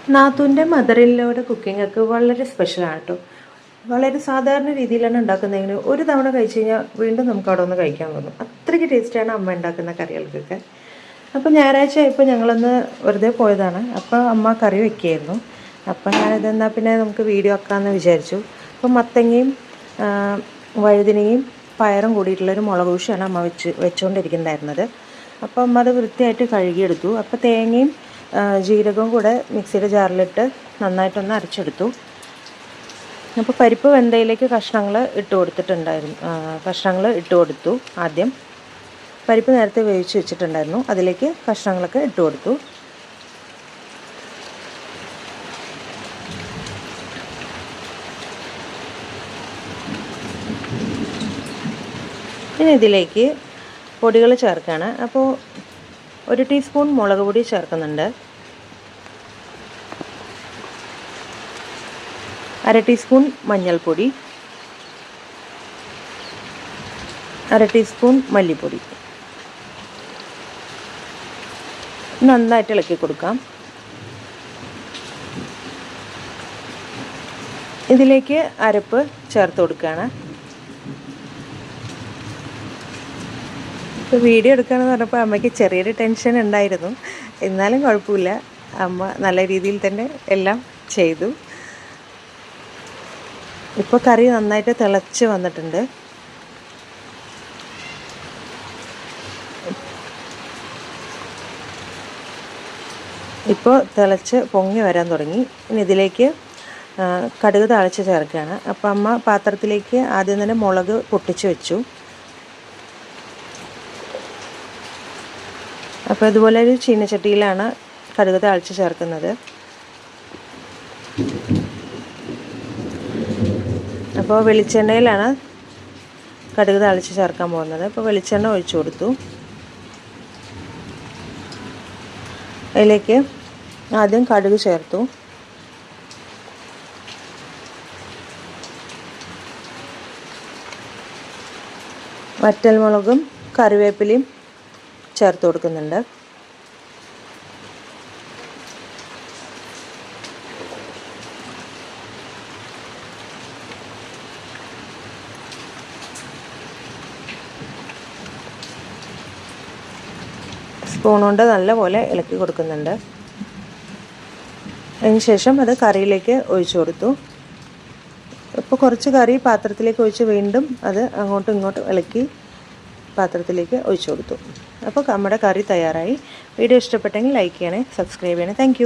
നാത്തൂൻ്റെ mother in ലോയുടെ cooking ഒക്കെ വളരെ സ്പെഷ്യലാണ് കേട്ടോ. വളരെ സാധാരണ രീതിയിലാണ് ഉണ്ടാക്കുന്നതെങ്കിൽ ഒരു തവണ കഴിച്ച് കഴിഞ്ഞാൽ വീണ്ടും നമുക്ക് അവിടെ ഒന്ന് കഴിക്കാൻ തോന്നും. അത്രയ്ക്ക് ടേസ്റ്റാണ് അമ്മ ഉണ്ടാക്കുന്ന കറികൾക്കൊക്കെ. അപ്പോൾ ഞായറാഴ്ച ആയപ്പോൾ ഞങ്ങളൊന്ന് വെറുതെ പോയതാണ്. അപ്പോൾ അമ്മ കറി വെക്കുകയായിരുന്നു. അപ്പോൾ ഞാനിതെന്നാൽ പിന്നെ നമുക്ക് വീഡിയോ ആക്കാമെന്ന് വിചാരിച്ചു. അപ്പോൾ മത്തങ്ങയും വഴുതിനയും പയറും കൂടിയിട്ടുള്ളൊരു മുളക് ദോശയാണ് അമ്മ വെച്ചുകൊണ്ടിരിക്കുന്നുണ്ടായിരുന്നത്. അപ്പോൾ അമ്മ അത് വൃത്തിയായിട്ട് കഴുകിയെടുത്തു. അപ്പോൾ തേങ്ങയും ജീരകവും കൂടെ മിക്സിയുടെ ജാറിലിട്ട് നന്നായിട്ടൊന്ന് അരച്ചെടുത്തു. അപ്പോൾ പരിപ്പ് വെന്തയിലേക്ക് കഷ്ണങ്ങൾ ഇട്ട് കൊടുത്തു. ആദ്യം പരിപ്പ് നേരത്തെ വേവിച്ച് വെച്ചിട്ടുണ്ടായിരുന്നു, അതിലേക്ക് കഷ്ണങ്ങളൊക്കെ ഇട്ട് കൊടുത്തു. പിന്നെ ഇതിലേക്ക് പൊടികൾ ചേർക്കുകയാണ്. അപ്പോൾ 1 ടീസ്പൂൺ മുളക് പൊടി ചേർക്കുന്നുണ്ട്, 1/2 ടീസ്പൂൺ മഞ്ഞൾപ്പൊടി, 1/2 ടീസ്പൂൺ മല്ലിപ്പൊടി. നന്നായിട്ട് ഇളക്കി കൊടുക്കാം. ഇതിലേക്ക് അരപ്പ് ചേർത്ത് കൊടുക്കുകയാണ്. ഇപ്പോൾ വീഡിയോ എടുക്കുകയാണെന്ന് പറഞ്ഞപ്പോൾ അമ്മയ്ക്ക് ചെറിയൊരു ടെൻഷൻ ഉണ്ടായിരുന്നു. എന്നാലും കുഴപ്പമില്ല, അമ്മ നല്ല രീതിയിൽ തന്നെ എല്ലാം ചെയ്തു. ഇപ്പോൾ കറി നന്നായിട്ട് തിളച്ച് വന്നിട്ടുണ്ട്. ഇപ്പോൾ തിളച്ച് പൊങ്ങി വരാൻ തുടങ്ങി. ഇനി ഇതിലേക്ക് കടുക് താളിച്ച് ചേർക്കുകയാണ്. അപ്പോൾ അമ്മ പാത്രത്തിലേക്ക് ആദ്യം തന്നെ മുളക് പൊട്ടിച്ച് വെച്ചു. അപ്പോൾ ഇതുപോലെ ഒരു ചീനച്ചട്ടിയിലാണ് കടുക് താളിച്ച് ചേർക്കുന്നത്. അപ്പോൾ വെളിച്ചെണ്ണയിലാണ് കടുക് താളിച്ച് ചേർക്കാൻ പോകുന്നത്. അപ്പോൾ വെളിച്ചെണ്ണ ഒഴിച്ചു കൊടുത്തു. അതിലേക്ക് ആദ്യം കടുക് ചേർത്തു. വറ്റൽമുളകും കറിവേപ്പിലയും ചേർത്ത് കൊടുക്കുന്നുണ്ട്. സ്പൂൺ കൊണ്ട് നല്ലപോലെ ഇളക്കി കൊടുക്കുന്നുണ്ട്. അതിനുശേഷം അത് കറിയിലേക്ക് ഒഴിച്ചു കൊടുത്തു. ഇപ്പോൾ കുറച്ച് കറി പാത്രത്തിലേക്ക് ഒഴിച്ച് വീണ്ടും അത് അങ്ങോട്ടും ഇങ്ങോട്ടും ഇളക്കി പാത്രത്തിലേക്ക് ഒഴിച്ചു കൊടുത്തു. അപ്പോൾ നമ്മുടെ കറി തയ്യാറായി. വീഡിയോ ഇഷ്ടപ്പെട്ടെങ്കിൽ ലൈക്ക് ചെയ്യണേ, സബ്സ്ക്രൈബ് ചെയ്യണേ. താങ്ക്